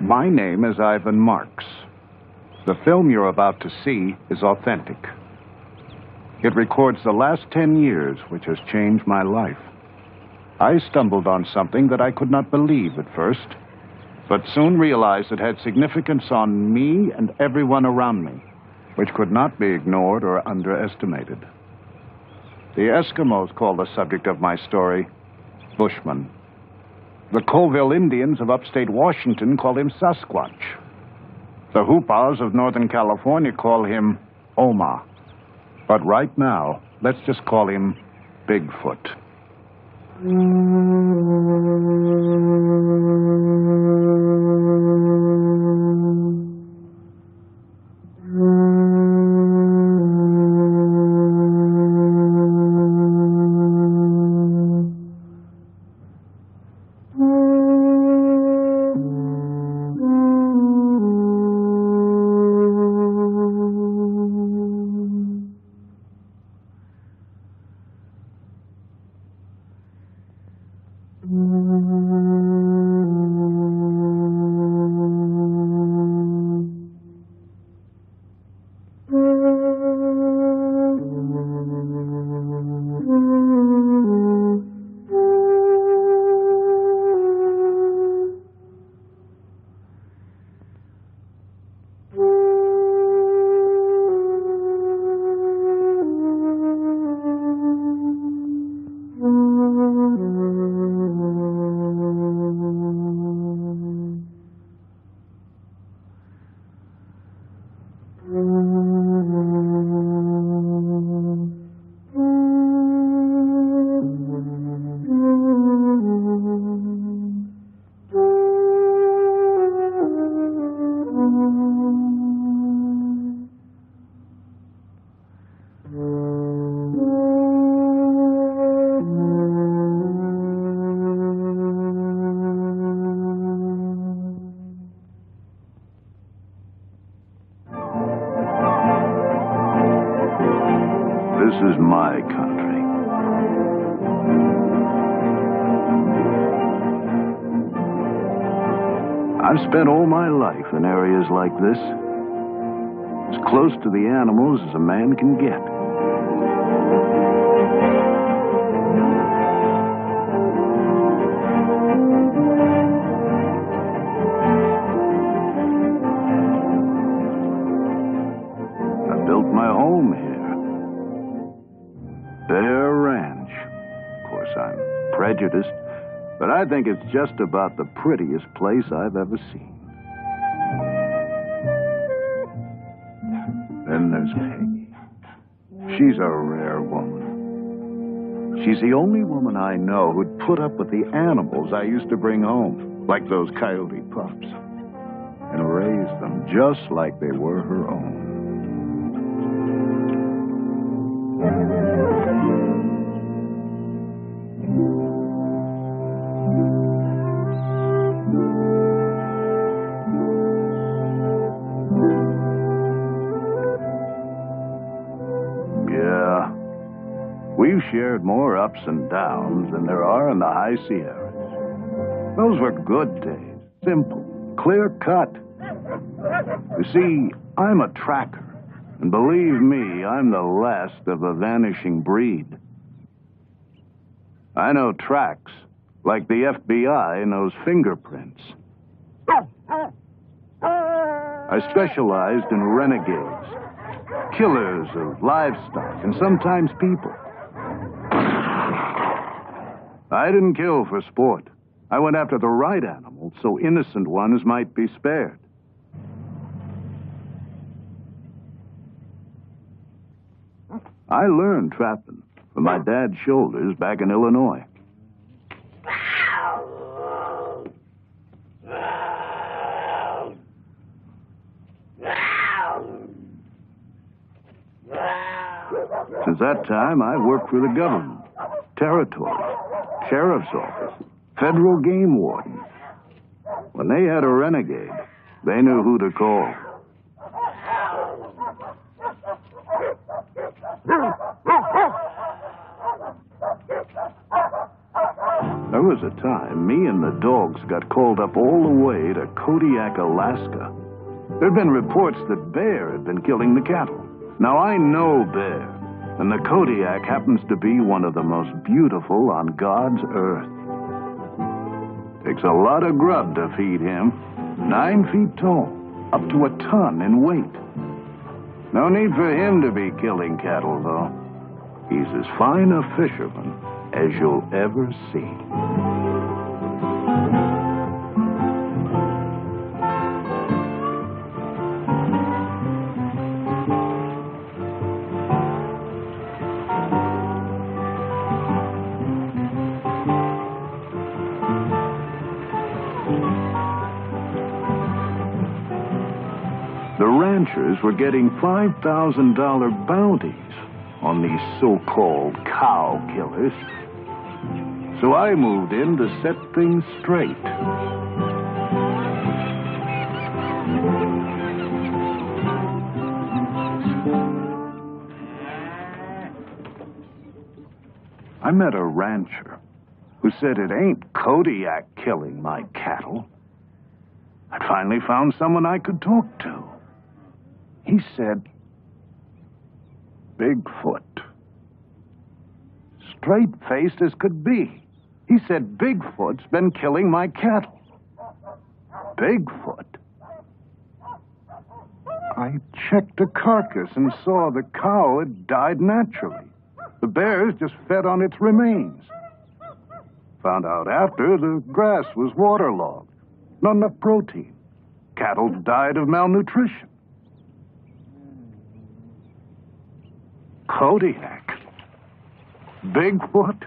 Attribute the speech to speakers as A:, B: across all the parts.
A: My name is Ivan Marx. The film you're about to see is authentic. It records the last 10 years, which has changed my life. I stumbled on something that I could not believe at first, but soon realized it had significance on me and everyone around me, which could not be ignored or underestimated. The Eskimos call the subject of my story bushman. The Colville Indians of upstate Washington call him Sasquatch. The Hoopas of Northern California call him Om-mah. But right now, let's just call him Bigfoot. This is my country. I've spent all my life in areas like this, as close to the animals as a man can get. I built my home here. Bear Ranch. Of course, I'm prejudiced, but I think it's just about the prettiest place I've ever seen. Then there's Peggy. She's a rare woman. She's the only woman I know who'd put up with the animals I used to bring home, like those coyote pups, and raise them just like they were her own. We've shared more ups and downs than there are in the high Sierras. Those were good days. Simple, clear cut. You see, I'm a tracker. And believe me, I'm the last of a vanishing breed. I know tracks, like the FBI knows fingerprints. I specialized in renegades, killers of livestock, and sometimes people. I didn't kill for sport. I went after the right animals so innocent ones might be spared. I learned trapping from my dad's shoulders back in Illinois. Since that time, I've worked for the government, territory, sheriff's office, federal game warden. When they had a renegade, they knew who to call. There was a time me and the dogs got called up all the way to Kodiak, Alaska. There'd been reports that bear had been killing the cattle. Now, I know bear, and the Kodiak happens to be one of the most beautiful on God's earth. Takes a lot of grub to feed him. 9 feet tall, up to a ton in weight. No need for him to be killing cattle, though. He's as fine a fisherman as you'll ever see. The ranchers were getting $5,000 bounties on these so-called cow killers. So I moved in to set things straight. I met a rancher who said it ain't Kodiak killing my cattle. I'd finally found someone I could talk to. He said, Bigfoot. Straight-faced as could be. He said Bigfoot's been killing my cattle. Bigfoot? I checked the carcass and saw the cow had died naturally. The bears just fed on its remains. Found out after the grass was waterlogged. Not enough protein. Cattle died of malnutrition. Kodiak? Bigfoot?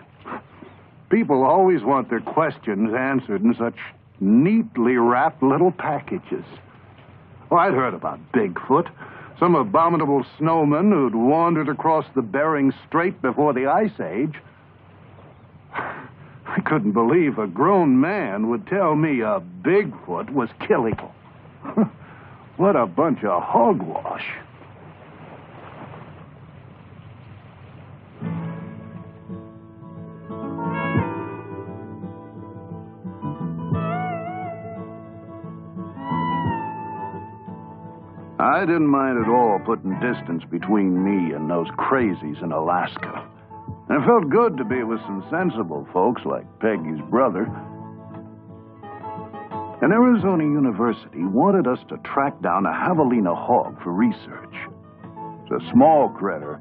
A: People always want their questions answered in such neatly wrapped little packages. Well, I'd heard about Bigfoot. Some abominable snowman who'd wandered across the Bering Strait before the Ice Age. I couldn't believe a grown man would tell me a Bigfoot was killing him. What a bunch of hogwash. I didn't mind at all putting distance between me and those crazies in Alaska. And it felt good to be with some sensible folks like Peggy's brother. And Arizona University wanted us to track down a javelina hog for research. It's a small critter,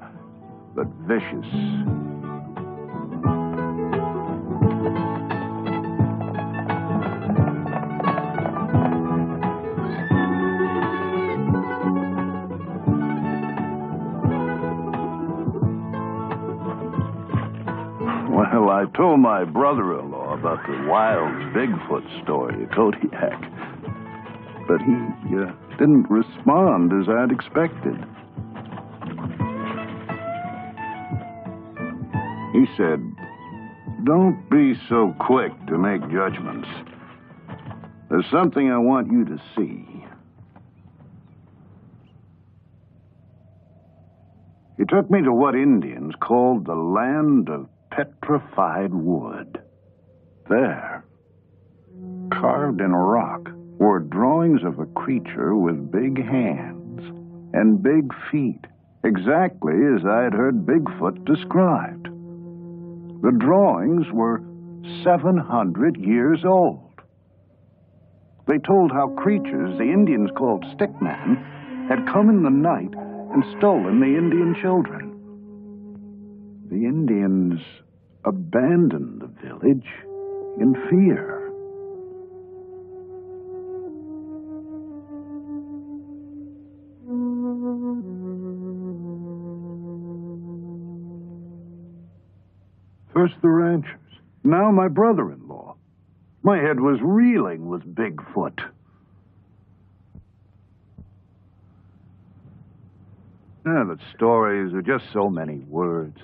A: but vicious. Well, I told my brother-in-law about the wild Bigfoot story at Kodiak, but he didn't respond as I'd expected. He said, "Don't be so quick to make judgments. There's something I want you to see." He took me to what Indians called the land of petrified wood. There, carved in rock, were drawings of a creature with big hands and big feet, exactly as I had heard Bigfoot described. The drawings were 700 years old. They told how creatures the Indians called stickmen had come in the night and stolen the Indian children. The Indians abandoned the village in fear. First the ranchers, now my brother-in-law. My head was reeling with Bigfoot. The stories are just so many words.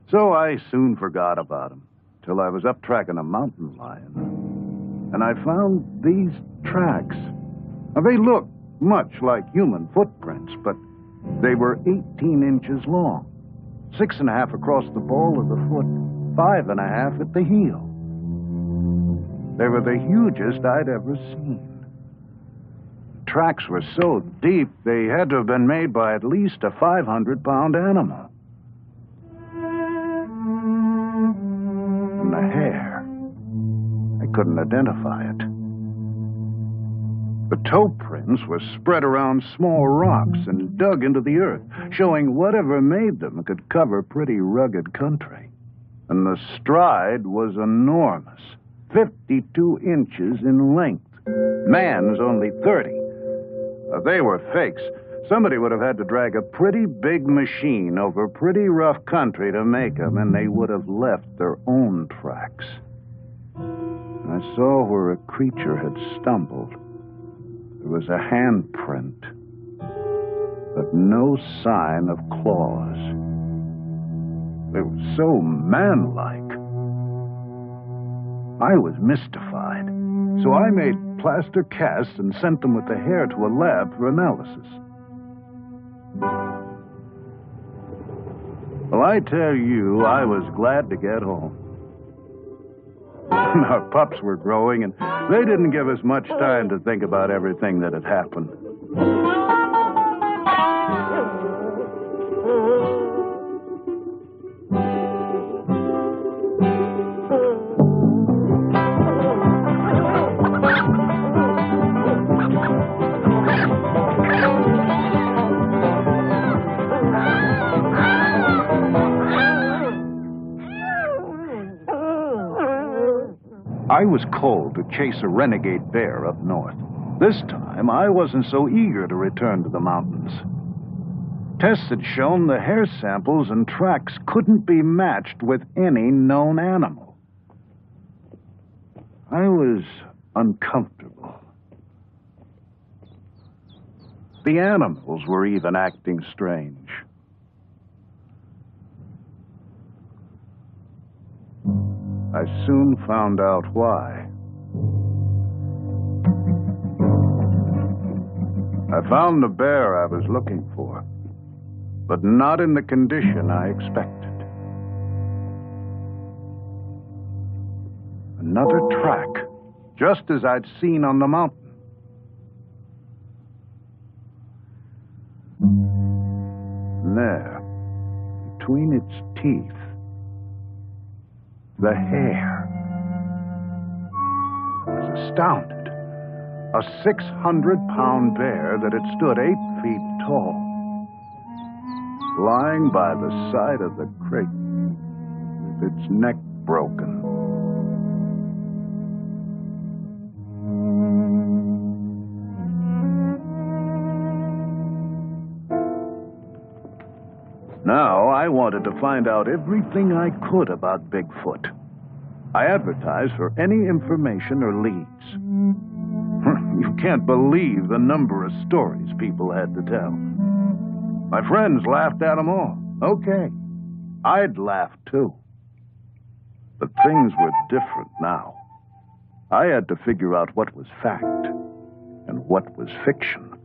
A: So I soon forgot about him, till I was up tracking a mountain lion. And I found these tracks. Now, they look much like human footprints, but they were 18 inches long, 6.5 across the ball of the foot, 5.5 at the heel. They were the hugest I'd ever seen. Tracks were so deep, they had to have been made by at least a 500-pound animal. And the hair, I couldn't identify it. The toe prints were spread around small rocks and dug into the earth, showing whatever made them could cover pretty rugged country. And the stride was enormous, 52 inches in length. Man's only 30. If they were fakes, somebody would have had to drag a pretty big machine over pretty rough country to make them, and they would have left their own tracks. I saw where a creature had stumbled. There was a handprint, but no sign of claws. They were so manlike. I was mystified, so I made plaster casts and sent them with the hair to a lab for analysis. Well, I tell you, I was glad to get home. Our pups were growing, and they didn't give us much time to think about everything that had happened. I was called to chase a renegade bear up north. This time, I wasn't so eager to return to the mountains. Tests had shown the hair samples and tracks couldn't be matched with any known animal. I was uncomfortable. The animals were even acting strange. I soon found out why. I found the bear I was looking for, but not in the condition I expected. Another track, just as I'd seen on the mountain. And there, between its teeth, the hair. I was astounded. A 600-pound bear that had stood 8 feet tall, lying by the side of the creek, with its neck broken. Now, I wanted to find out everything I could about Bigfoot. I advertised for any information or leads. You can't believe the number of stories people had to tell. My friends laughed at them all. Okay, I'd laugh too. But things were different now. I had to figure out what was fact and what was fiction.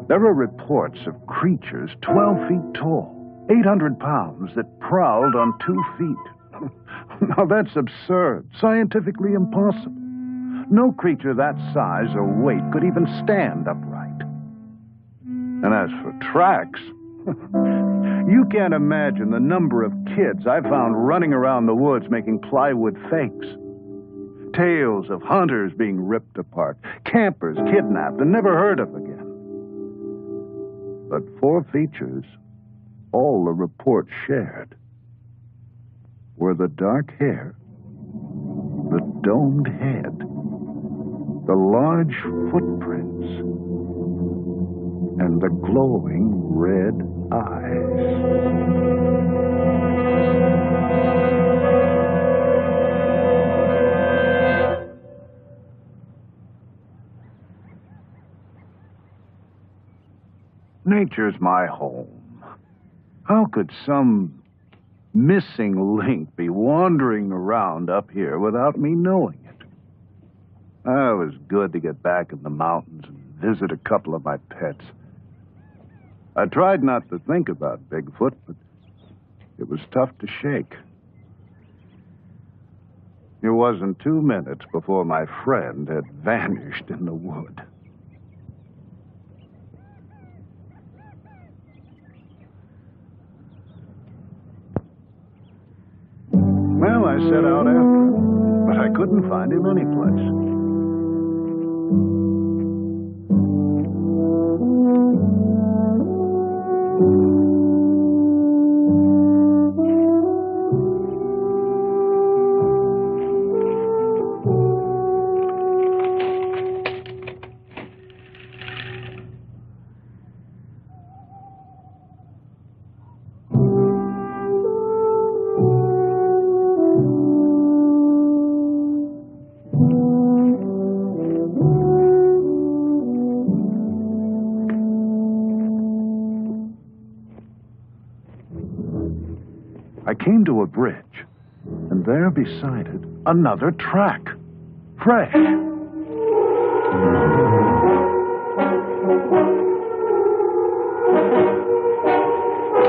A: There were reports of creatures 12 feet tall, 800 pounds, that prowled on 2 feet. Now that's absurd, scientifically impossible. No creature that size or weight could even stand upright. And as for tracks, you can't imagine the number of kids I found running around the woods making plywood fakes. Tales of hunters being ripped apart, campers kidnapped and never heard of again. But 4 features, all the report shared, were the dark hair, the domed head, the large footprints, and the glowing red eyes. Nature's my home. How could some missing link be wandering around up here without me knowing it? It was good to get back in the mountains and visit a couple of my pets. I tried not to think about Bigfoot, but it was tough to shake. It wasn't 2 minutes before my friend had vanished in the wood. Well, I set out after him, but I couldn't find him anyplace. I came to a bridge, and there beside it, another track. Fresh.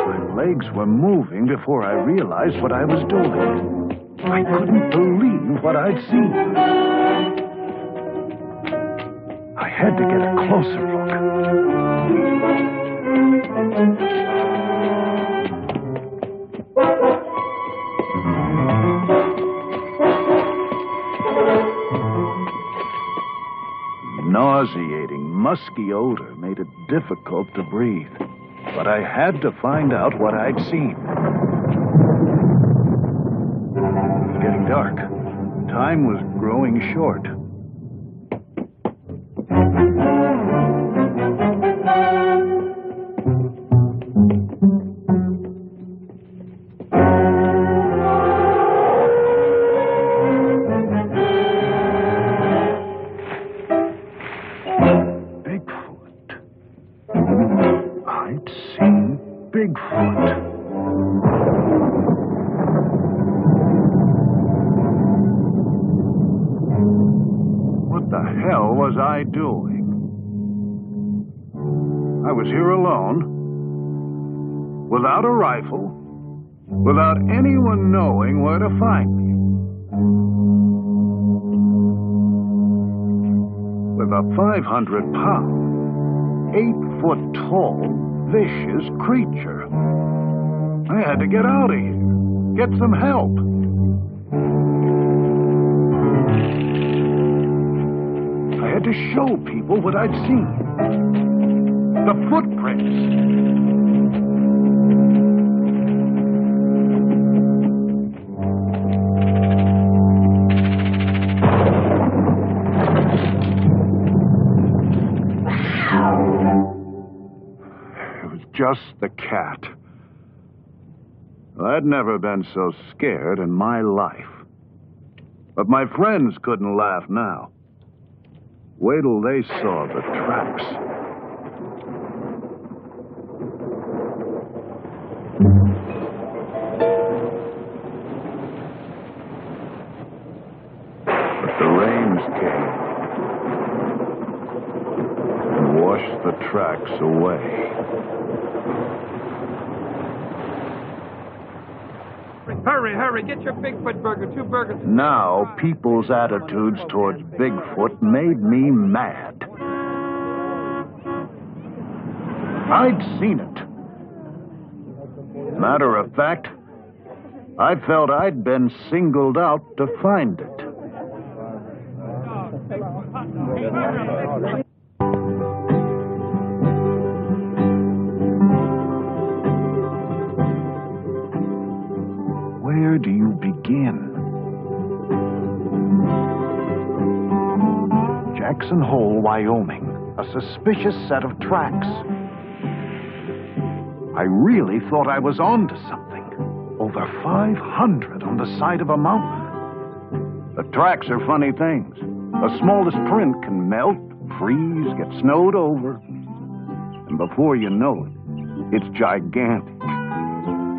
A: My legs were moving before I realized what I was doing. I couldn't believe what I'd seen. I had to get a closer look. Nauseating, musky odor made it difficult to breathe. But I had to find out what I'd seen. It was getting dark. Time was growing short. Doing? I was here alone, without a rifle, without anyone knowing where to find me. With a 500-pound, 8-foot-tall, vicious creature. I had to get out of here, get some help. I had to show people what I'd seen. The footprints. It was just the cat. I'd never been so scared in my life. But my friends couldn't laugh now. Wait till they saw the tracks. But the rains came and washed the tracks away.
B: Hurry, hurry, get your Bigfoot burger, 2 burgers.
A: Now, people's attitudes towards Bigfoot made me mad. I'd seen it. Matter of fact, I felt I'd been singled out to find it. Where do you begin? Jackson Hole, Wyoming. A suspicious set of tracks. I really thought I was onto something. Over 500 on the side of a mountain. The tracks are funny things. The smallest print can melt, freeze, get snowed over. And before you know it, it's gigantic.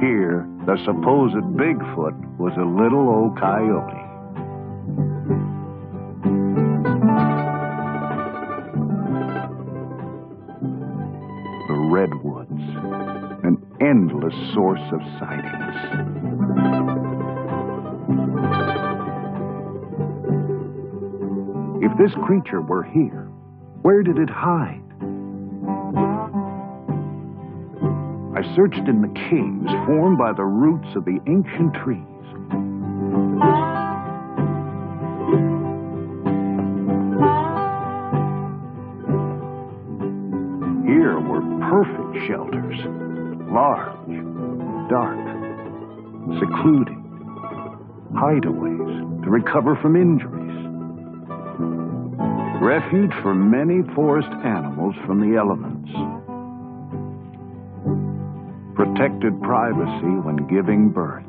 A: Here, the supposed Bigfoot was a little old coyote. The redwoods, an endless source of sightings. If this creature were here, where did it hide? I searched in the caves formed by the roots of the ancient trees. Here were perfect shelters, large, dark, secluded, hideaways to recover from injuries. Refuge for many forest animals from the elements. Protected privacy when giving birth.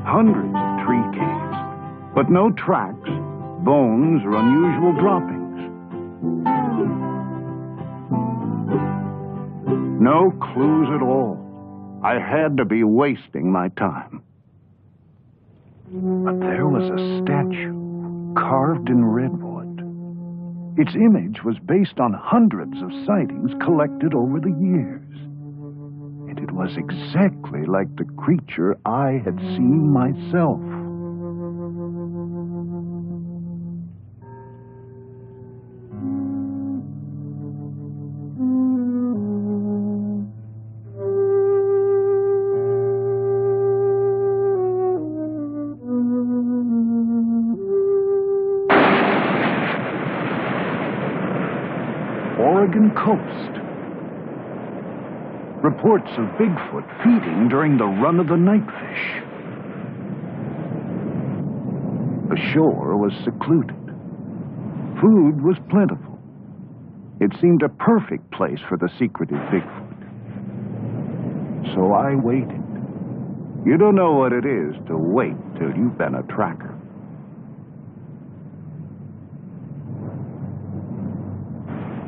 A: Hundreds of tree caves, but no tracks, bones, or unusual droppings. No clues at all. I had to be wasting my time. But there was a statue carved in redwood. Its image was based on hundreds of sightings collected over the years. And it was exactly like the creature I had seen myself. Oregon coast. Reports of Bigfoot feeding during the run of the nightfish. The shore was secluded. Food was plentiful. It seemed a perfect place for the secretive Bigfoot. So I waited. You don't know what it is to wait till you've been a tracker.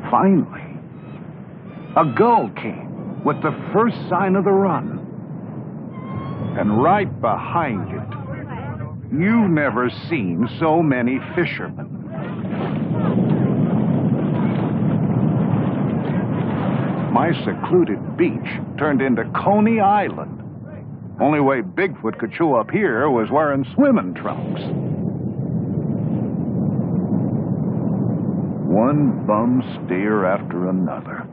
A: Finally, a gull came with the first sign of the run. And right behind it, you've never seen so many fishermen. My secluded beach turned into Coney Island. Only way Bigfoot could show up here was wearing swimming trunks. One bum steer after another.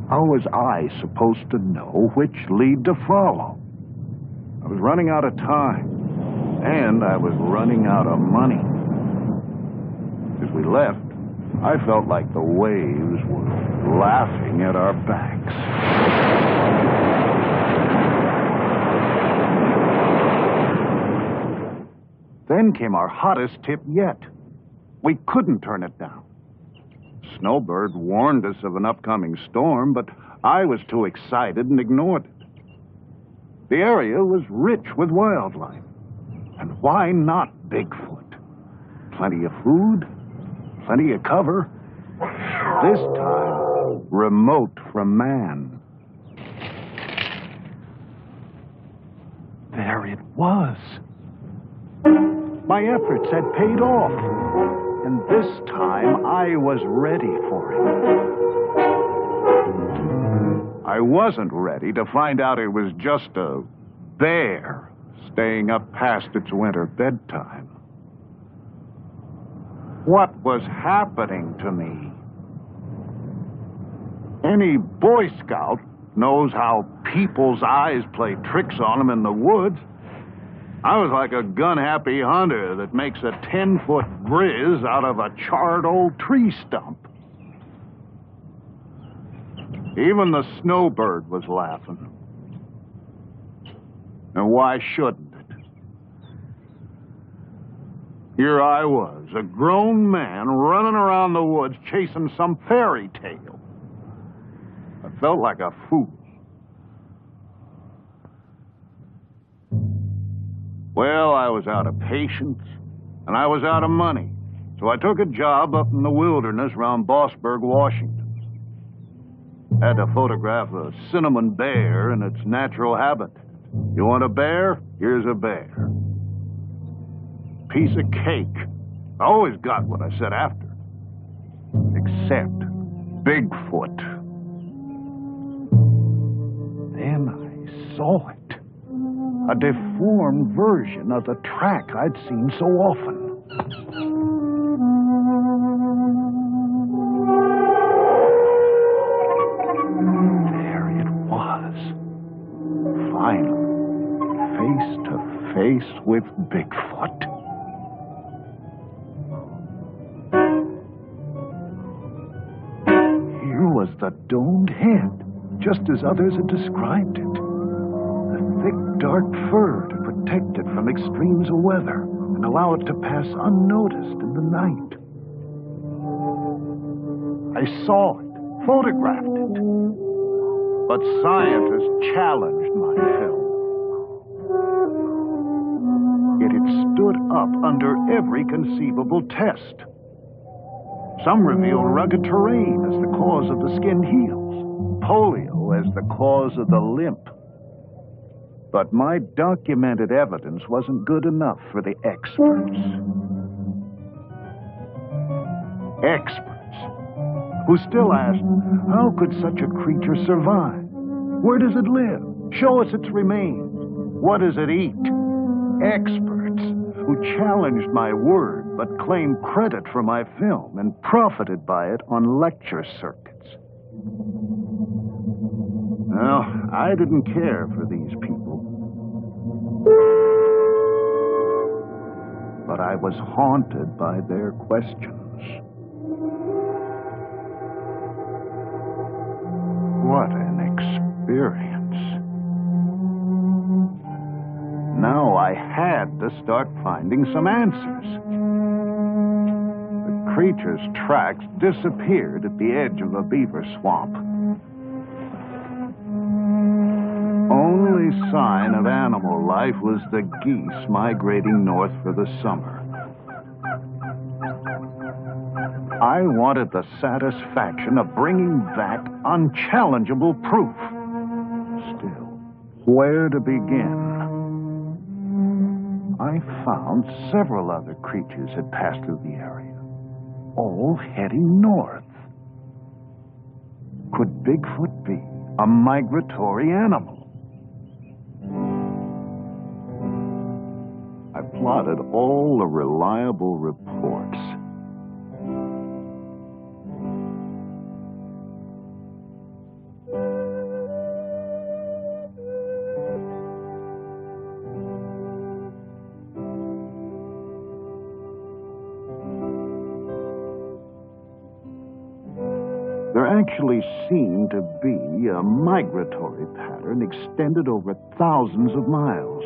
A: How was I supposed to know which lead to follow? I was running out of time, and I was running out of money. As we left, I felt like the waves were laughing at our backs. Then came our hottest tip yet. We couldn't turn it down. Snowbird warned us of an upcoming storm, but I was too excited and ignored it. The area was rich with wildlife. And why not Bigfoot? Plenty of food, plenty of cover. This time, remote from man. There it was. My efforts had paid off. And this time, I was ready for it. I wasn't ready to find out it was just a bear staying up past its winter bedtime. What was happening to me? Any Boy Scout knows how people's eyes play tricks on them in the woods. I was like a gun-happy hunter that makes a 10-foot grizz out of a charred old tree stump. Even the snowbird was laughing. And why shouldn't it? Here I was, a grown man running around the woods chasing some fairy tale. I felt like a fool. Well, I was out of patience, and I was out of money, so I took a job up in the wilderness around Bossburg, Washington. Had to photograph a cinnamon bear in its natural habitat. You want a bear? Here's a bear. Piece of cake. I always got what I said after. Except Bigfoot. Then I saw it. A deformed version of the track I'd seen so often. There it was. Finally, face to face with Bigfoot. Here was the domed head, just as others had described it. The thick, dark fur to protect it from extremes of weather and allow it to pass unnoticed in the night. I saw it, photographed it, but scientists challenged my film. It had stood up under every conceivable test. Some revealed rugged terrain as the cause of the skinned heels, polio as the cause of the limp. But my documented evidence wasn't good enough for the experts. Experts who still asked, how could such a creature survive? Where does it live? Show us its remains. What does it eat? Experts who challenged my word but claimed credit for my film and profited by it on lecture circuits. Well, I didn't care for these people. But I was haunted by their questions. What an experience. Now I had to start finding some answers. The creature's tracks disappeared at the edge of a beaver swamp. Only sign of animal life was the geese migrating north for the summer. I wanted the satisfaction of bringing back unchallengeable proof. Still, where to begin? I found several other creatures had passed through the area, all heading north. Could Bigfoot be a migratory animal? I plotted all the reliable reports. There actually seemed to be a migratory pattern extended over thousands of miles.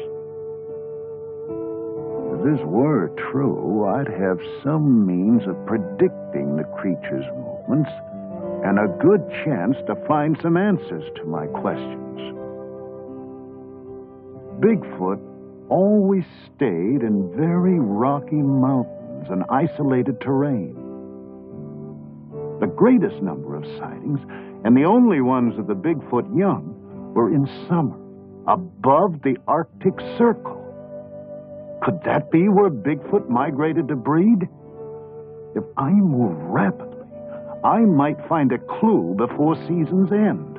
A: If this were true, I'd have some means of predicting the creature's movements and a good chance to find some answers to my questions. Bigfoot always stayed in very rocky mountains and isolated terrain. The greatest number of sightings, and the only ones of the Bigfoot young, were in summer, above the Arctic Circle. Could that be where Bigfoot migrated to breed? If I move rapidly, I might find a clue before season's end.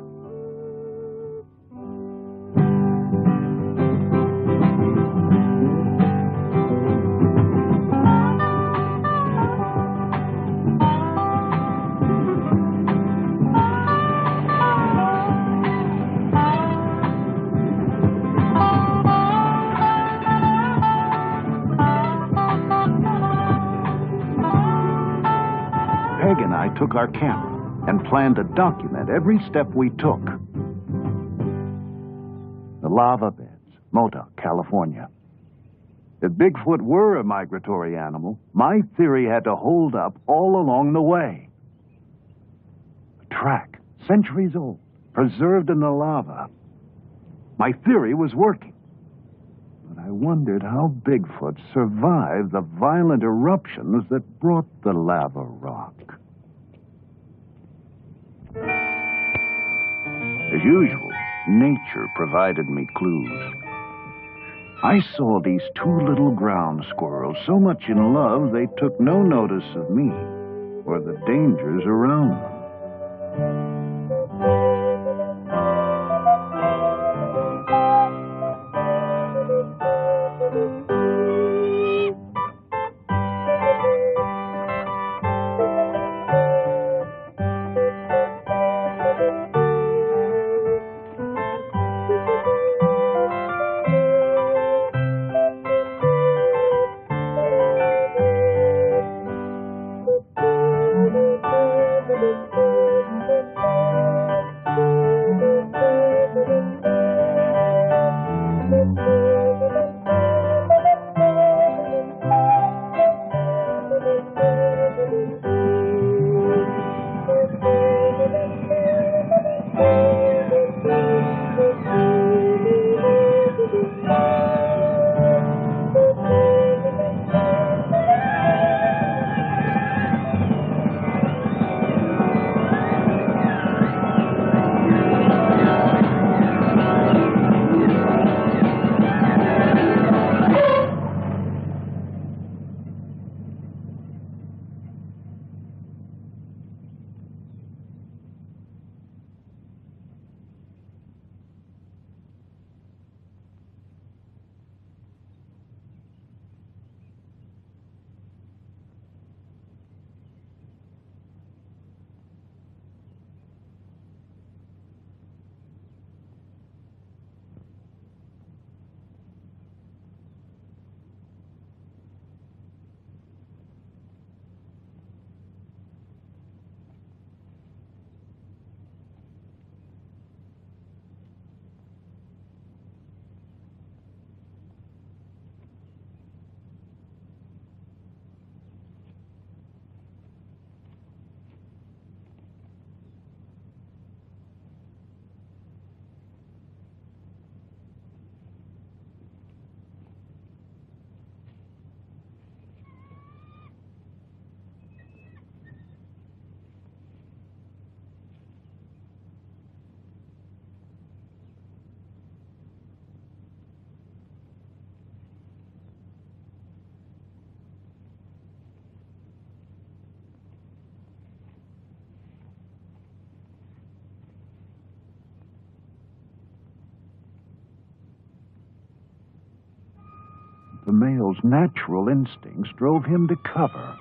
A: Took our camera and planned to document every step we took. The lava beds, Modoc, California. If Bigfoot were a migratory animal, my theory had to hold up all along the way. A track, centuries old, preserved in the lava. My theory was working. But I wondered how Bigfoot survived the violent eruptions that brought the lava rock. As usual, nature provided me clues. I saw these two little ground squirrels so much in love they took no notice of me or the dangers around them. the male's natural instincts drove him to cover.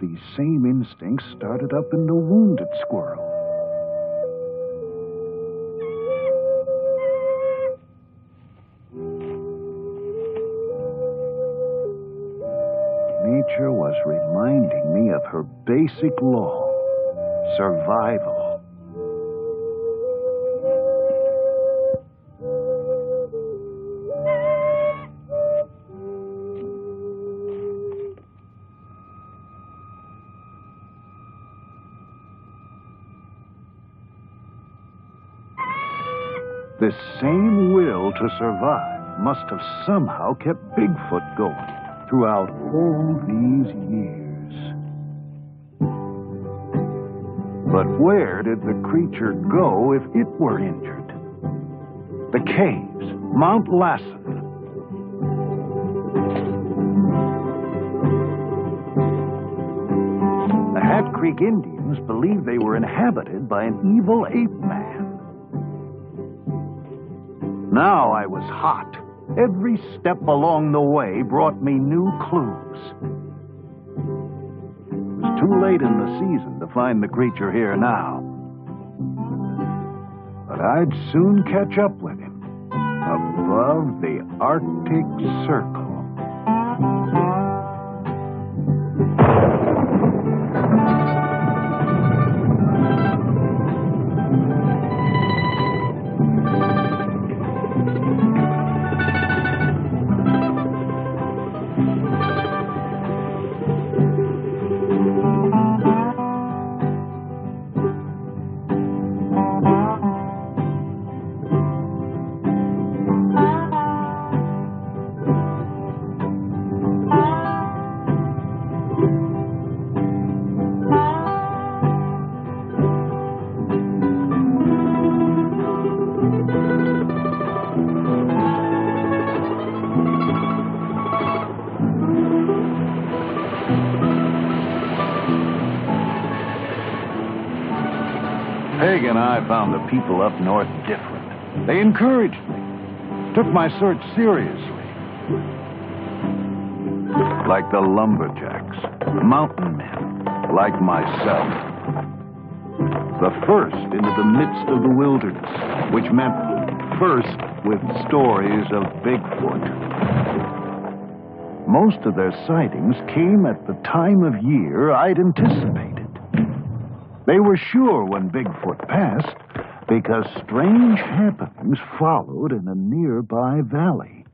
A: These same instincts started up in the wounded squirrel. Nature was reminding me of her basic law, survival. This same will to survive must have somehow kept Bigfoot going throughout all these years. But where did the creature go if it were injured? The caves, Mount Lassen. The Hat Creek Indians believed they were inhabited by an evil ape man. Now I was hot. Every step along the way brought me new clues. It was too late in the season to find the creature here now. But I'd soon catch up with him above the Arctic Circle. Peg and I found the people up north different. They encouraged me, took my search seriously. Like the lumberjacks, mountain men, like myself. The first into the midst of the wilderness, which meant first with stories of Bigfoot. Most of their sightings came at the time of year I'd anticipated. They were sure when Bigfoot passed because strange happenings followed in a nearby valley.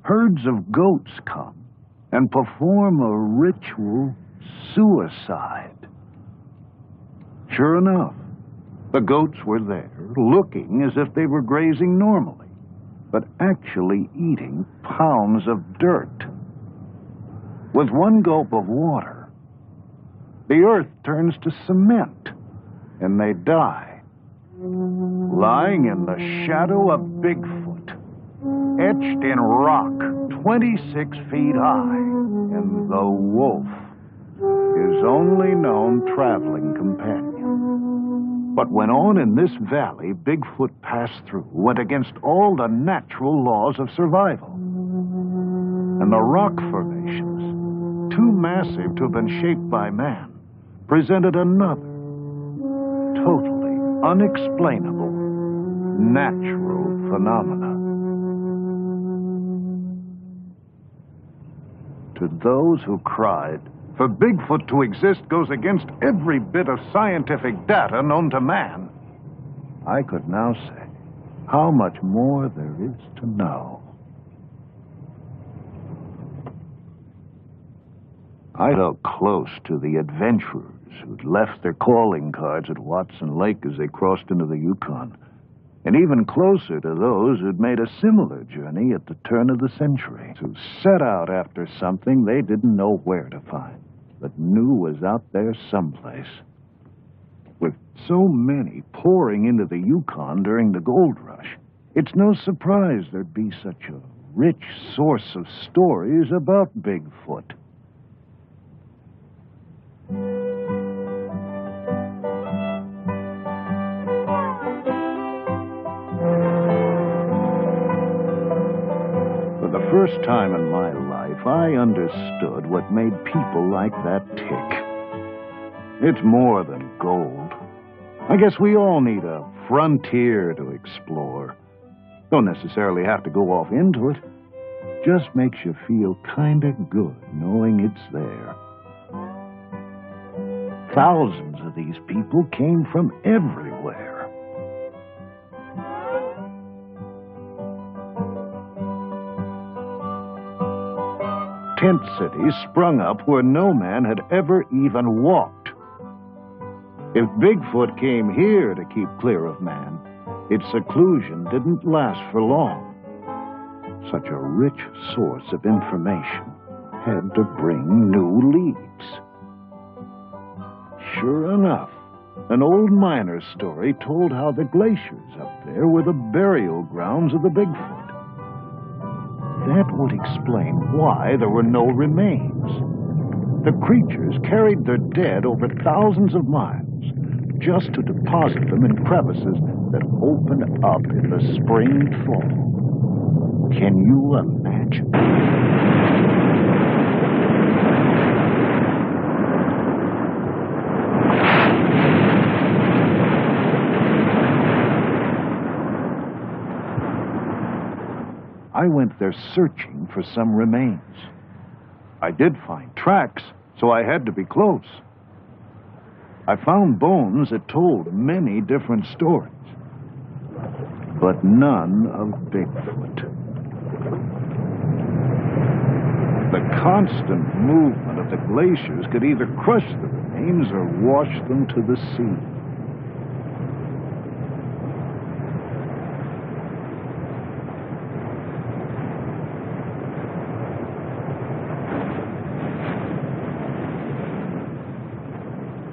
A: Herds of goats come and perform a ritual suicide. Sure enough, the goats were there, looking as if they were grazing normally, but actually eating pounds of dirt. With one gulp of water, the earth turns to cement, and they die, lying in the shadow of Bigfoot, etched in rock 26 feet high, and the wolf, his only known traveling companion. What went on in this valley Bigfoot passed through went against all the natural laws of survival. And the rock formations, too massive to have been shaped by man, presented another, totally unexplainable, natural phenomena. To those who cried, for Bigfoot to exist goes against every bit of scientific data known to man, I could now say how much more there is to know. I felt close to the adventurers who'd left their calling cards at Watson Lake as they crossed into the Yukon, and even closer to those who'd made a similar journey at the turn of the century, who set out after something they didn't know where to find, but knew was out there someplace. With so many pouring into the Yukon during the gold rush, it's no surprise there'd be such a rich source of stories about Bigfoot. first time in my life, I understood what made people like that tick. It's more than gold. I guess we all need a frontier to explore. Don't necessarily have to go off into it. Just makes you feel kinda good knowing it's there. Thousands of these people came from everywhere. Tent cities sprung up where no man had ever even walked. If Bigfoot came here to keep clear of man, its seclusion didn't last for long. Such a rich source of information had to bring new leads. Sure enough, an old miner's story told how the glaciers up there were the burial grounds of the Bigfoot. That would explain why there were no remains. The creatures carried their dead over thousands of miles just to deposit them in crevices that opened up in the spring and fall. Can you imagine? I went there searching for some remains. I did find tracks, so I had to be close. I found bones that told many different stories, but none of Bigfoot. The constant movement of the glaciers could either crush the remains or wash them to the sea.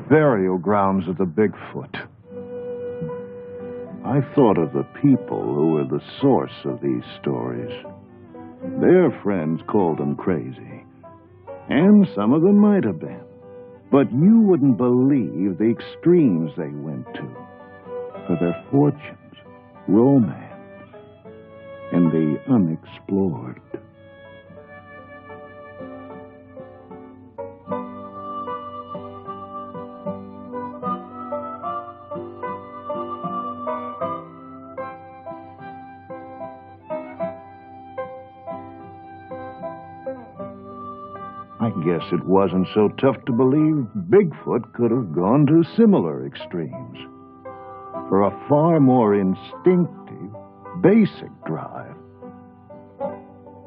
A: Burial grounds of the Bigfoot. I thought of the people who were the source of these stories. Their friends called them crazy, and some of them might have been. But you wouldn't believe the extremes they went to for their fortunes, romance, and the unexplored. I guess it wasn't so tough to believe Bigfoot could have gone to similar extremes for a far more instinctive, basic drive,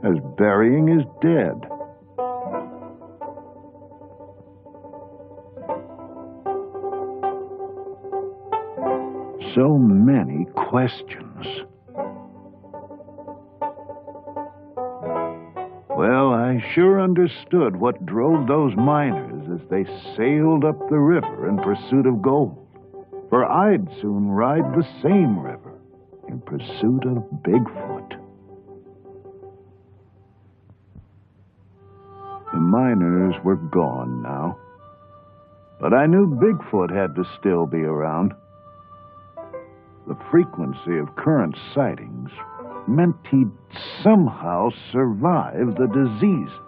A: as burying his dead. So many questions. Well, I sure understood what drove those miners as they sailed up the river in pursuit of gold. For I'd soon ride the same river in pursuit of Bigfoot. The miners were gone now, but I knew Bigfoot had to still be around. The frequency of current sightings meant he'd somehow survive the diseases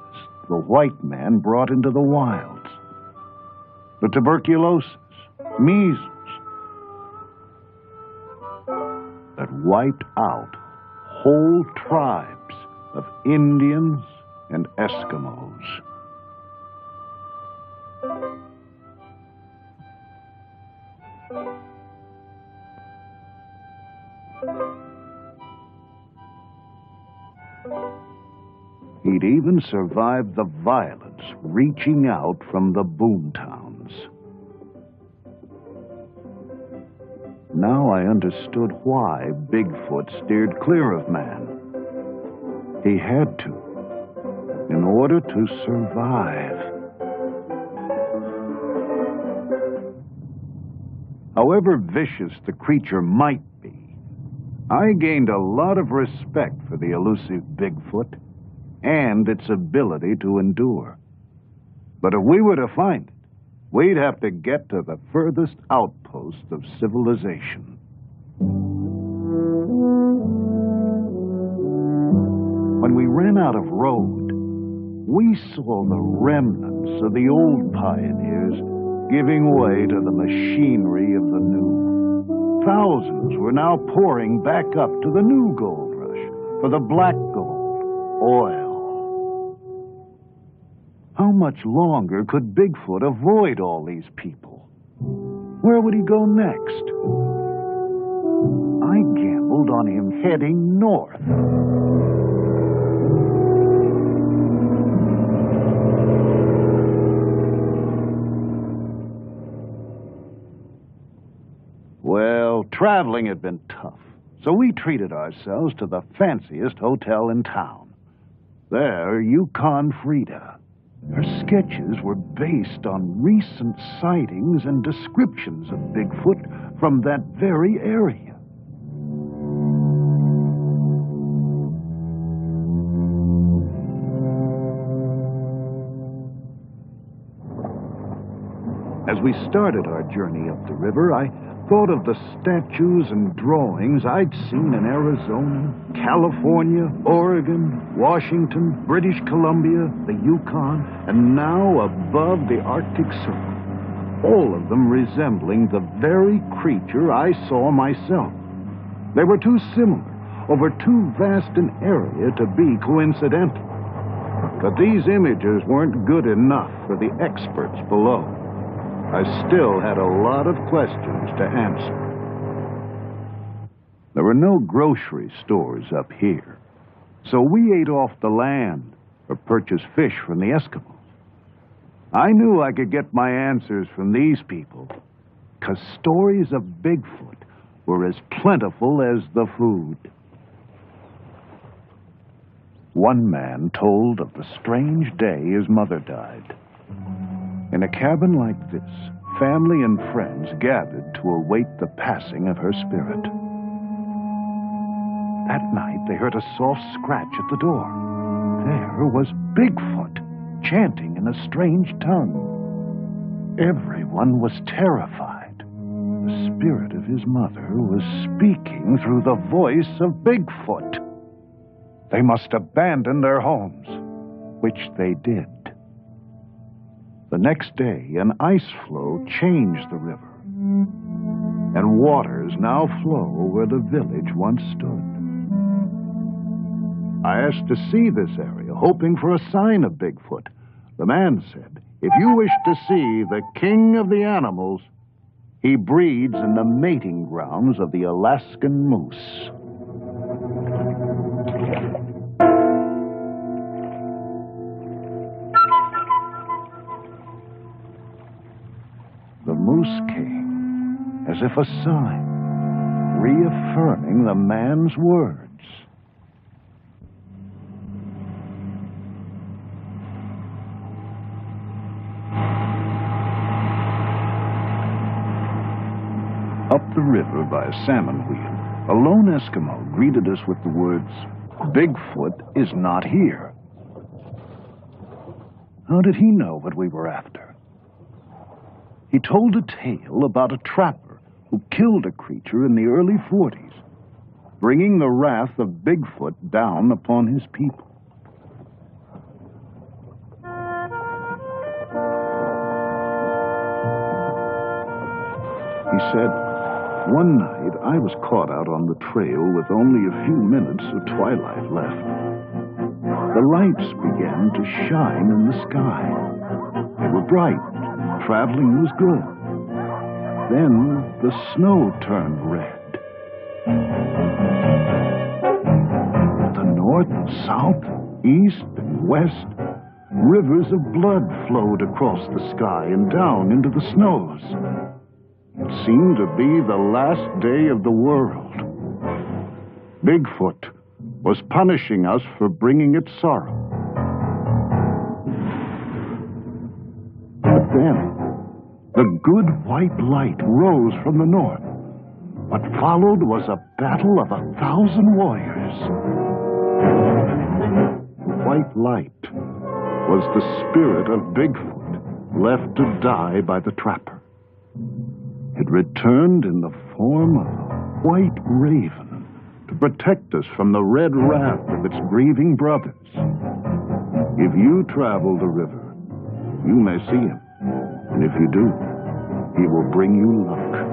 A: the white man brought into the wilds. The tuberculosis, measles, that wiped out whole tribes of Indians and Eskimos. He'd even survived the violence reaching out from the boomtowns. Now I understood why Bigfoot steered clear of man. He had to, in order to survive. However vicious the creature might be, I gained a lot of respect for the elusive Bigfoot and its ability to endure. But if we were to find it, we'd have to get to the furthest outpost of civilization. When we ran out of road, we saw the remnants of the old pioneers giving way to the machinery of the new. Thousands were now pouring back up to the new gold rush for the black gold, oil. How much longer could Bigfoot avoid all these people? Where would he go next? I gambled on him heading north. Well, traveling had been tough, so we treated ourselves to the fanciest hotel in town. There, Yukon Frida. Her sketches were based on recent sightings and descriptions of Bigfoot from that very area. As we started our journey up the river, I thought of the statues and drawings I'd seen in Arizona, California, Oregon, Washington, British Columbia, the Yukon, and now above the Arctic Circle, all of them resembling the very creature I saw myself. They were too similar, over too vast an area to be coincidental. But these images weren't good enough for the experts below. I still had a lot of questions to answer. There were no grocery stores up here, so we ate off the land or purchased fish from the Eskimos. I knew I could get my answers from these people, 'cause stories of Bigfoot were as plentiful as the food. One man told of the strange day his mother died. In a cabin like this, family and friends gathered to await the passing of her spirit. That night, they heard a soft scratch at the door. There was Bigfoot, chanting in a strange tongue. Everyone was terrified. The spirit of his mother was speaking through the voice of Bigfoot. They must abandon their homes, which they did. The next day, an ice floe changed the river, and waters now flow where the village once stood. I asked to see this area, hoping for a sign of Bigfoot. The man said, "If you wish to see the king of the animals, he breeds in the mating grounds of the Alaskan moose." The moose came, as if a sign, reaffirming the man's words. Up the river by a salmon wheel, a lone Eskimo greeted us with the words, "Bigfoot is not here." How did he know what we were after? He told a tale about a trapper who killed a creature in the early 40s, bringing the wrath of Bigfoot down upon his people. He said, "One night I was caught out on the trail with only a few minutes of twilight left. The lights began to shine in the sky. They were bright. Traveling was good. Then the snow turned red. To the north, south, east, and west, rivers of blood flowed across the sky and down into the snows. It seemed to be the last day of the world. Bigfoot was punishing us for bringing it sorrow. But then, the good white light rose from the north. What followed was a battle of 1,000 warriors. The white light was the spirit of Bigfoot, left to die by the trapper. It returned in the form of a white raven to protect us from the red wrath of its grieving brothers. If you travel the river, you may see him. And if you do, he will bring you luck.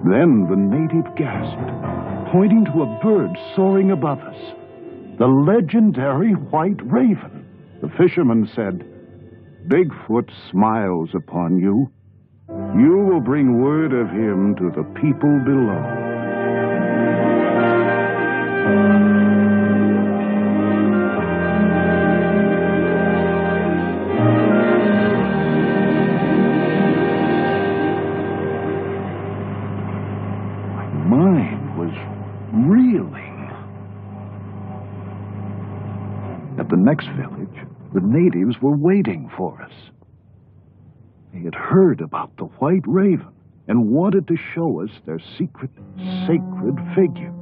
A: Then the native gasped, pointing to a bird soaring above us. The legendary white raven. The fisherman said, "Bigfoot smiles upon you. You will bring word of him to the people below." Mind was reeling. At the next village, the natives were waiting for us. They had heard about the white raven and wanted to show us their secret, sacred figure.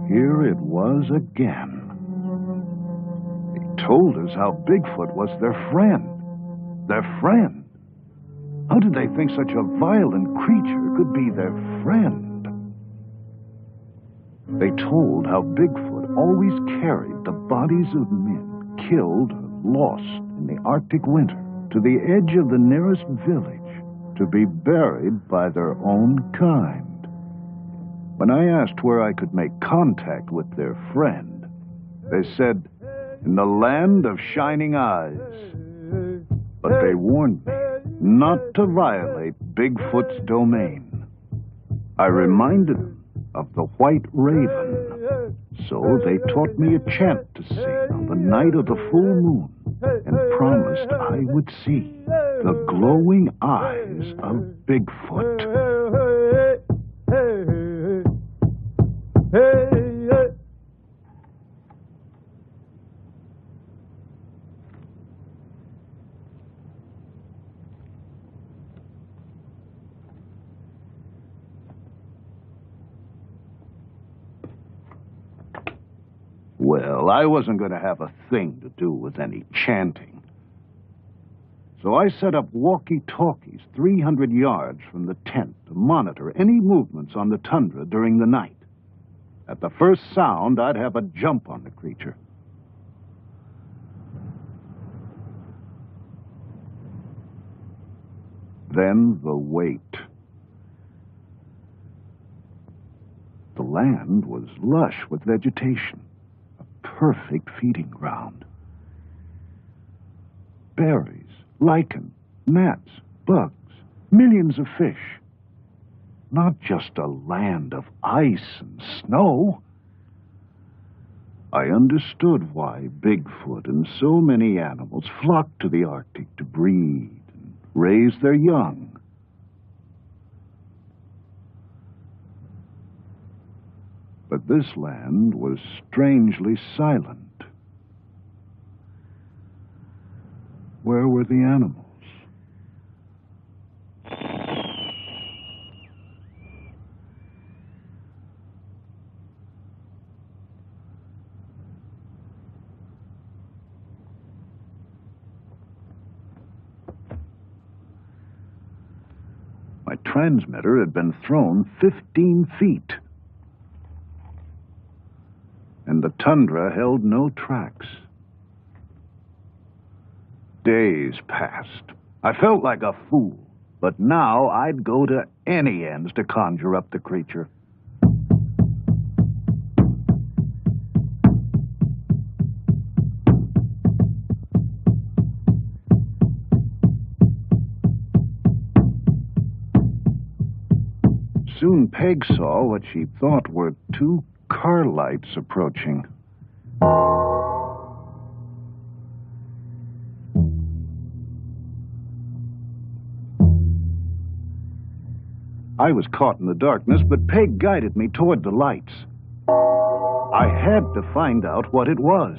A: Here it was again. They told us how Bigfoot was their friend. Their friend. How did they think such a violent creature could be their friend? They told how Bigfoot always carried the bodies of men killed or lost in the Arctic winter to the edge of the nearest village to be buried by their own kind. When I asked where I could make contact with their friend, they said, "In the land of shining eyes." But they warned me not to violate Bigfoot's domain. I reminded them of the white raven, so they taught me a chant to sing on the night of the full moon and promised I would see the glowing eyes of Bigfoot. Well, I wasn't going to have a thing to do with any chanting. So I set up walkie-talkies 300 yards from the tent to monitor any movements on the tundra during the night. At the first sound, I'd have a jump on the creature. Then the wait. The land was lush with vegetation. Perfect feeding ground. Berries, lichen, gnats, bugs, millions of fish. Not just a land of ice and snow. I understood why Bigfoot and so many animals flocked to the Arctic to breed and raise their young. But this land was strangely silent. Where were the animals? My transmitter had been thrown 15 feet. And the tundra held no tracks. Days passed. I felt like a fool, but now I'd go to any ends to conjure up the creature. Soon Peg saw what she thought were two car lights approaching. I was caught in the darkness, but Peg guided me toward the lights. I had to find out what it was.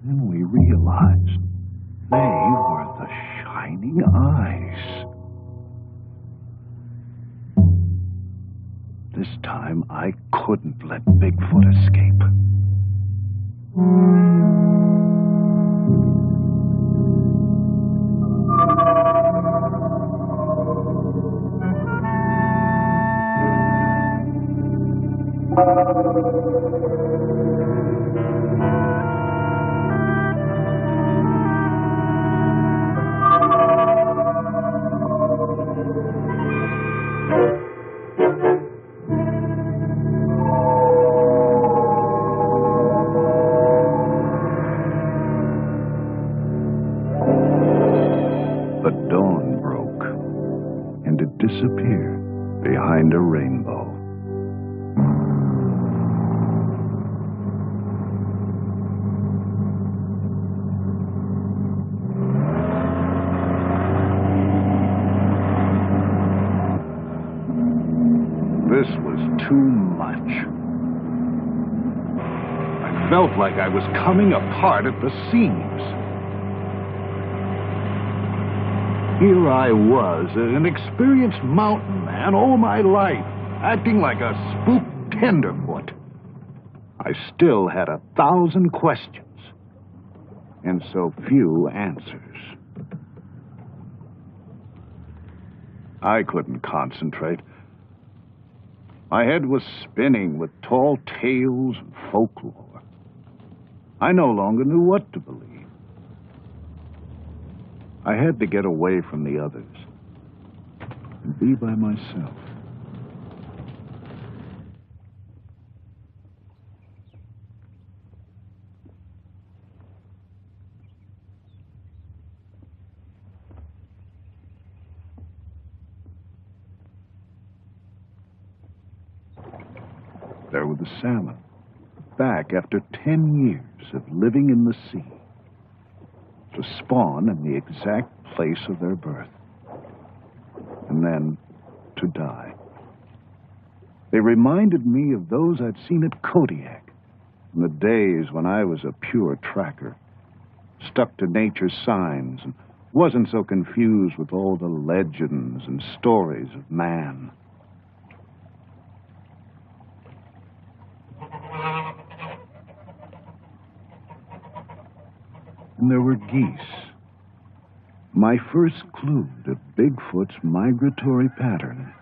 A: Then we realized they were the shining eyes. This time, I couldn't let Bigfoot escape. But dawn broke, and it disappeared behind a rainbow. This was too much. I felt like I was coming apart at the seams. Here I was, an experienced mountain man all my life, acting like a spooked tenderfoot. I still had 1,000 questions, and so few answers. I couldn't concentrate. My head was spinning with tall tales and folklore. I no longer knew what to believe. I had to get away from the others and be by myself. There were the salmon, back after 10 years of living in the sea, to spawn in the exact place of their birth, and then to die. They reminded me of those I'd seen at Kodiak in the days when I was a pure tracker, stuck to nature's signs and wasn't so confused with all the legends and stories of man. And there were geese. My first clue to Bigfoot's migratory pattern.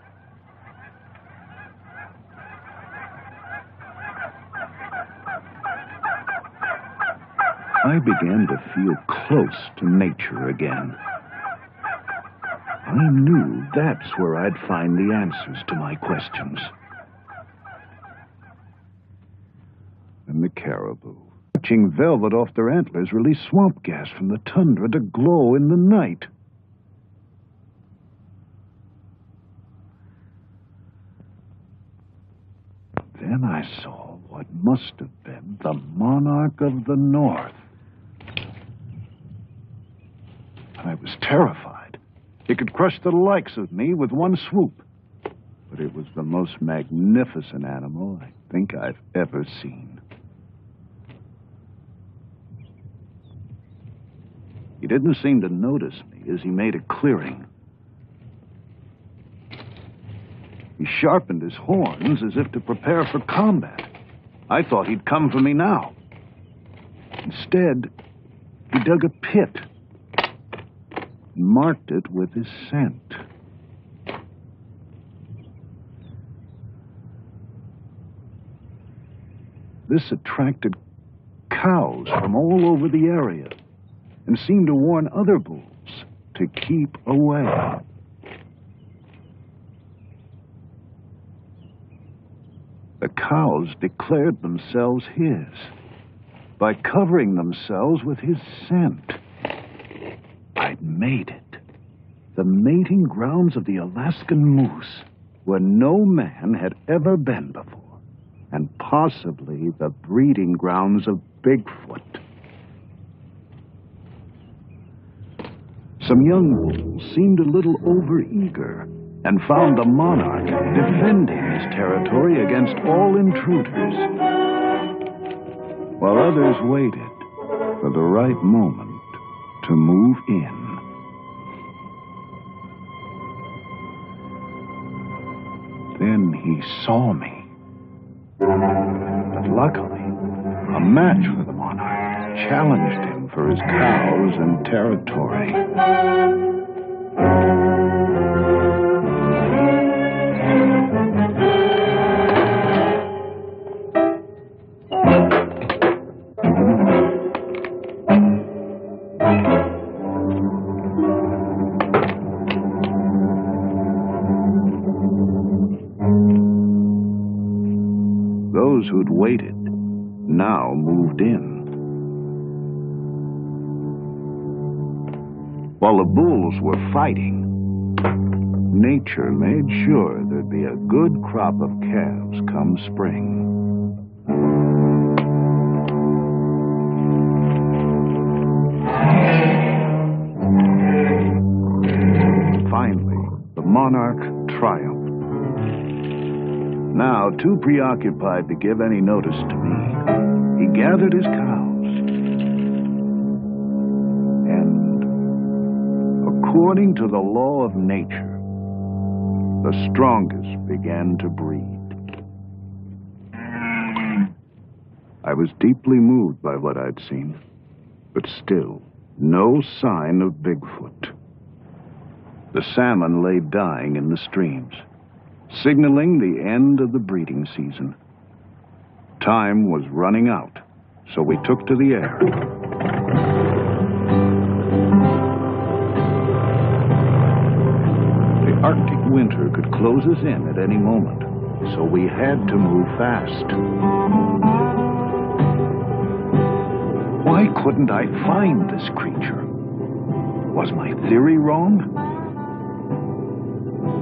A: I began to feel close to nature again. I knew that's where I'd find the answers to my questions. And the caribou, watching velvet off their antlers, release swamp gas from the tundra to glow in the night. Then I saw what must have been the monarch of the North. I was terrified. It could crush the likes of me with one swoop. But it was the most magnificent animal I think I've ever seen. He didn't seem to notice me as he made a clearing. He sharpened his horns as if to prepare for combat. I thought he'd come for me now. Instead, he dug a pit and marked it with his scent. This attracted cows from all over the area and seemed to warn other bulls to keep away. The cows declared themselves his by covering themselves with his scent. I'd made it. The mating grounds of the Alaskan moose, where no man had ever been before, and possibly the breeding grounds of Bigfoot. Some young bulls seemed a little overeager and found the monarch defending his territory against all intruders, while others waited for the right moment to move in. Then he saw me. But luckily, a match for the monarch challenged him for his cows and territory. Those who'd waited now moved in. While the bulls were fighting, nature made sure there'd be a good crop of calves come spring. Finally, the monarch triumphed. Now, too preoccupied to give any notice to me, he gathered his cows. And, according to the law of nature, the strongest began to breed. I was deeply moved by what I'd seen, but still, no sign of Bigfoot. The salmon lay dying in the streams, signaling the end of the breeding season. Time was running out, so we took to the air. The Arctic winter could close us in at any moment, so we had to move fast. Why couldn't I find this creature? Was my theory wrong?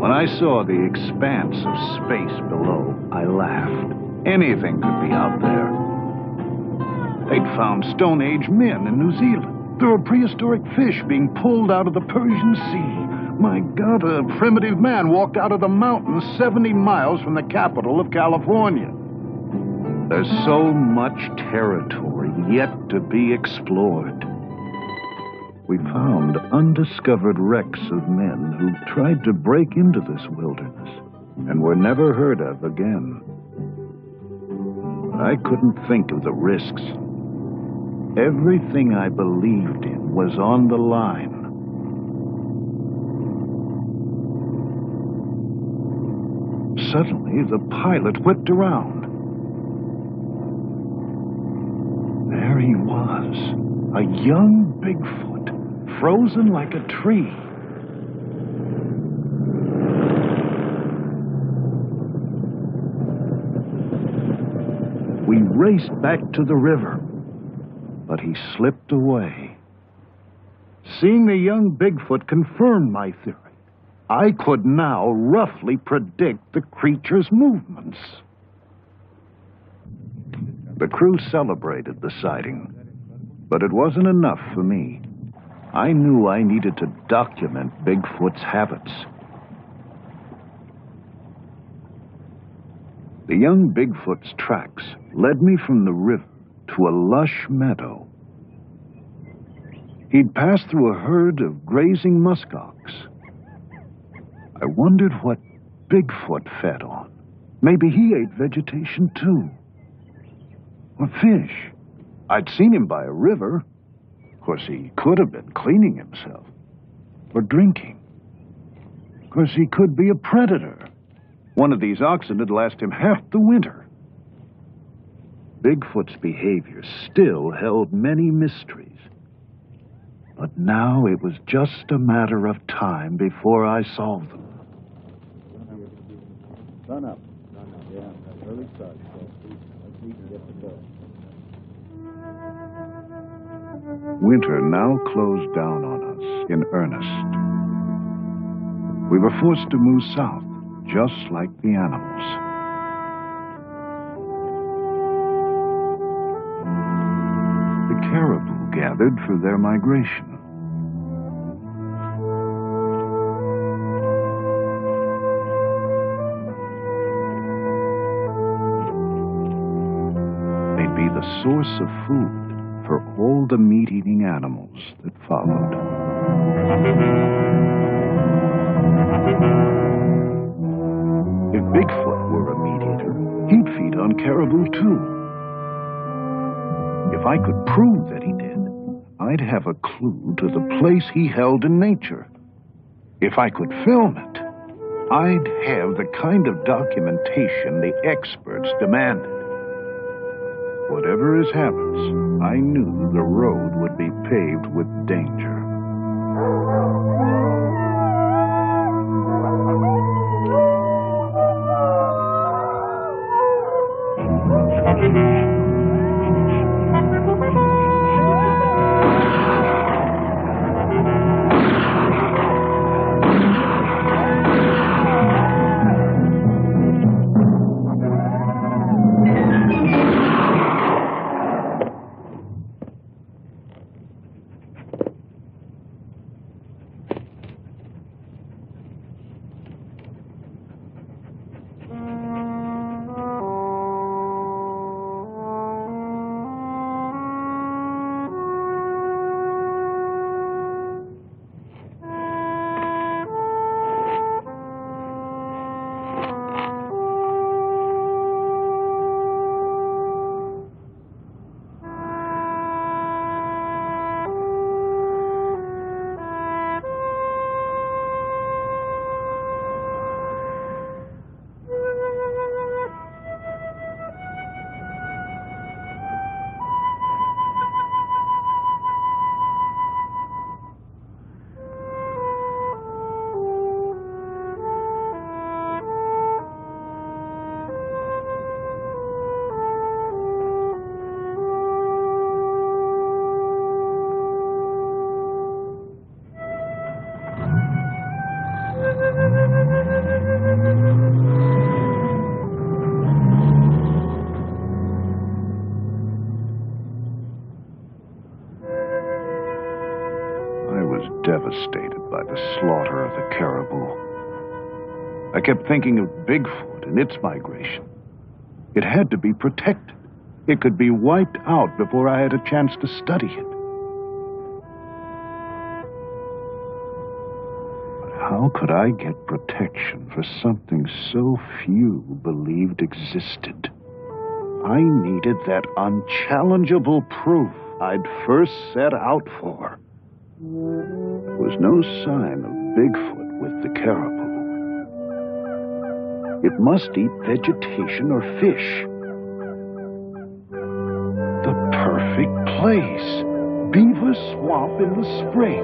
A: When I saw the expanse of space below, I laughed. Anything could be out there. They'd found Stone Age men in New Zealand. There were prehistoric fish being pulled out of the Persian Sea. My God, a primitive man walked out of the mountains 70 miles from the capital of California. There's so much territory yet to be explored. We found undiscovered wrecks of men who tried to break into this wilderness and were never heard of again. I couldn't think of the risks. Everything I believed in was on the line. Suddenly, the pilot whipped around. There he was, a young Bigfoot, frozen like a tree. We raced back to the river, but he slipped away. Seeing the young Bigfoot confirmed my theory. I could now roughly predict the creature's movements. The crew celebrated the sighting, but it wasn't enough for me. I knew I needed to document Bigfoot's habits. The young Bigfoot's tracks led me from the river to a lush meadow. He'd passed through a herd of grazing muskox. I wondered what Bigfoot fed on. Maybe he ate vegetation too. Or fish. I'd seen him by a river. Of course, he could have been cleaning himself. Or drinking. Of course, he could be a predator. One of these oxen had last him half the winter. Bigfoot's behavior still held many mysteries. But now it was just a matter of time before I solved them.
C: Sun up. Yeah, early start. So we can get the ball.
A: Winter now closed down on us in earnest. We were forced to move south, just like the animals. The caribou gathered for their migration. a source of food for all the meat-eating animals that followed. If Bigfoot were a meat-eater, he'd feed on caribou too. If I could prove that he did, I'd have a clue to the place he held in nature. If I could film it, I'd have the kind of documentation the experts demanded. Whatever his habits, I knew the road would be paved with danger. Devastated by the slaughter of the caribou. I kept thinking of Bigfoot and its migration. It had to be protected. It could be wiped out before I had a chance to study it. But how could I get protection for something so few believed existed? I needed that unchallengeable proof I'd first set out for. There was no sign of Bigfoot with the caribou. It must eat vegetation or fish. The perfect place. Beaver Swamp in the spring.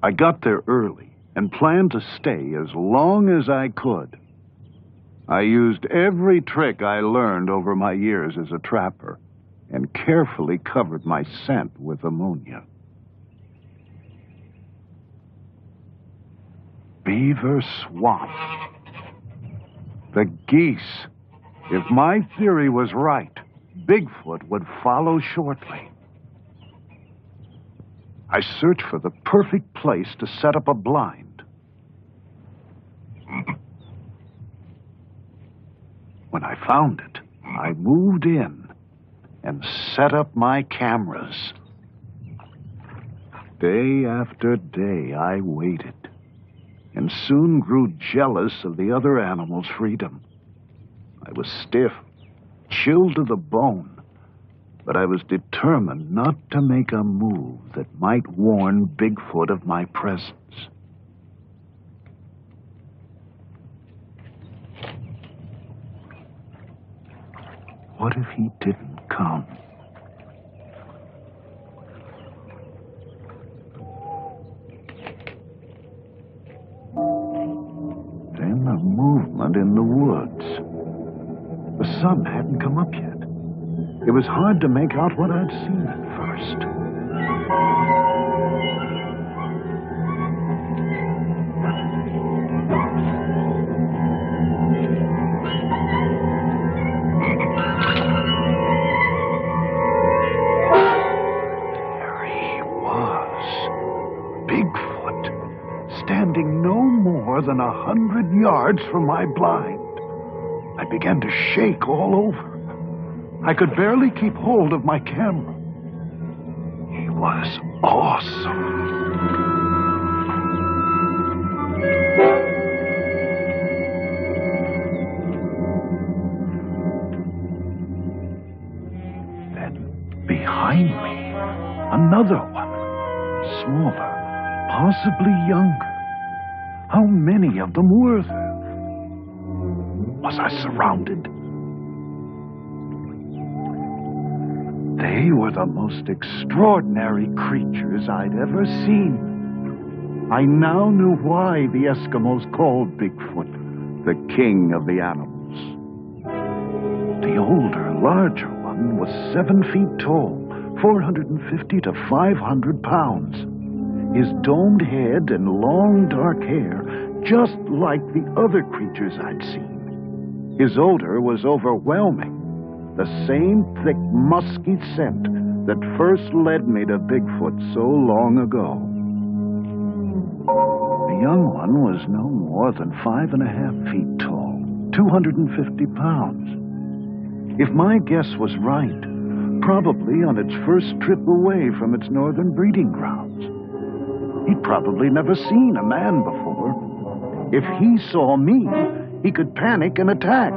A: I got there early and planned to stay as long as I could. I used every trick I learned over my years as a trapper and carefully covered my scent with ammonia. Beaver Swamp. The geese. If my theory was right, Bigfoot would follow shortly. I searched for the perfect place to set up a blind. When I found it, I moved in and set up my cameras. Day after day, I waited and soon grew jealous of the other animals' freedom. I was stiff, chilled to the bone, but I was determined not to make a move that might warn Bigfoot of my presence. What if he didn't come? Then a movement in the woods. The sun hadn't come up yet. It was hard to make out what I'd seen at first. standing no more than 100 yards from my blind. I began to shake all over. I could barely keep hold of my camera. He was awesome. Behind me, another one, smaller, possibly younger. How many of them were there? Was I surrounded? They were the most extraordinary creatures I'd ever seen. I now knew why the Eskimos called Bigfoot the king of the animals. The older, larger one was 7 feet tall, 450 to 500 pounds. His domed head and long dark hair, just like the other creatures I'd seen. His odor was overwhelming, the same thick, musky scent that first led me to Bigfoot so long ago. The young one was no more than 5.5 feet tall, 250 pounds. If my guess was right, probably on its first trip away from its northern breeding grounds. He'd probably never seen a man before. If he saw me, he could panic and attack.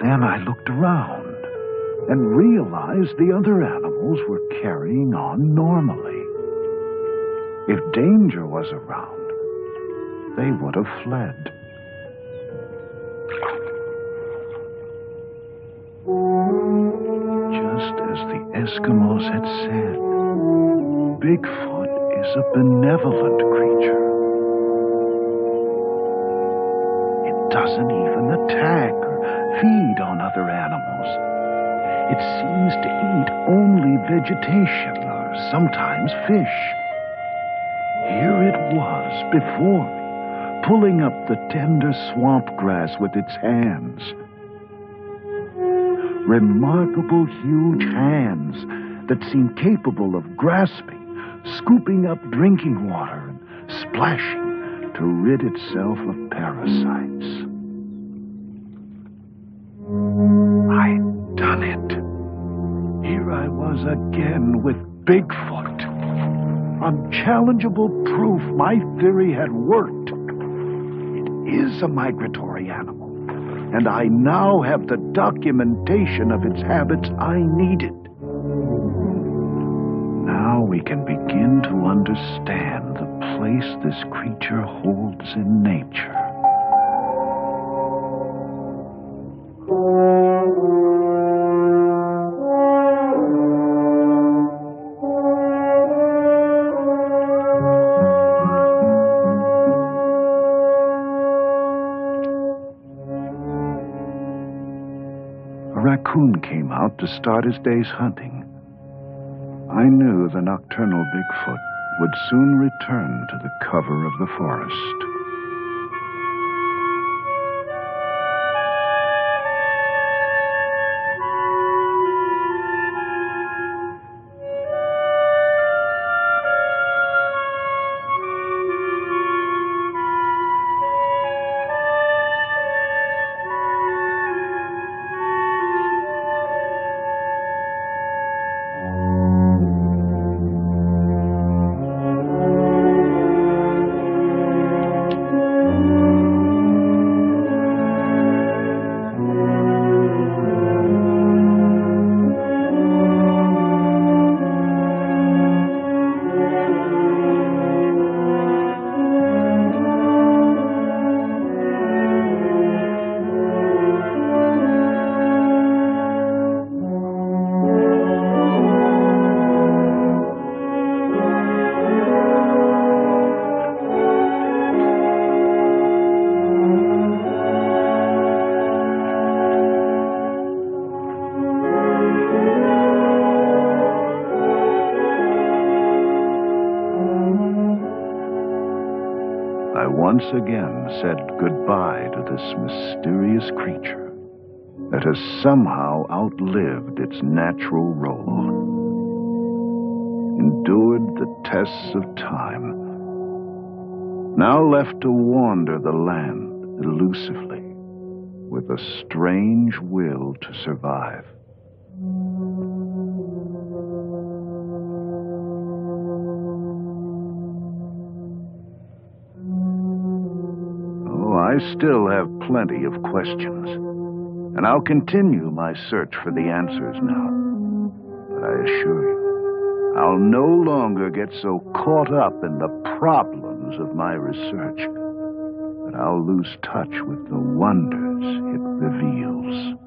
A: Then I looked around and realized the other animals were carrying on normally. If danger was around, they would have fled. Just as the Eskimos had said, Bigfoot is a benevolent creature. It doesn't even attack or feed on other animals. It seems to eat only vegetation or sometimes fish. Here it was before me, pulling up the tender swamp grass with its hands. Remarkable huge hands that seemed capable of grasping, scooping up drinking water, and splashing to rid itself of parasites. I'd done it. Here I was again with Bigfoot. Unchallengeable proof my theory had worked. It is a migratory animal, and I now have the documentation of its habits I needed. Now we can begin to understand the place this creature holds in nature. A raccoon came out to start his day's hunting. I knew the nocturnal Bigfoot would soon return to the cover of the forest. I once again said goodbye to this mysterious creature that has somehow outlived its natural role. endured the tests of time, now left to wander the land elusively, with a strange will to survive. Oh, I still have plenty of questions, and I'll continue my search for the answers now. But I assure you, I'll no longer get so caught up in the problems of my research that I'll lose touch with the wonders it reveals.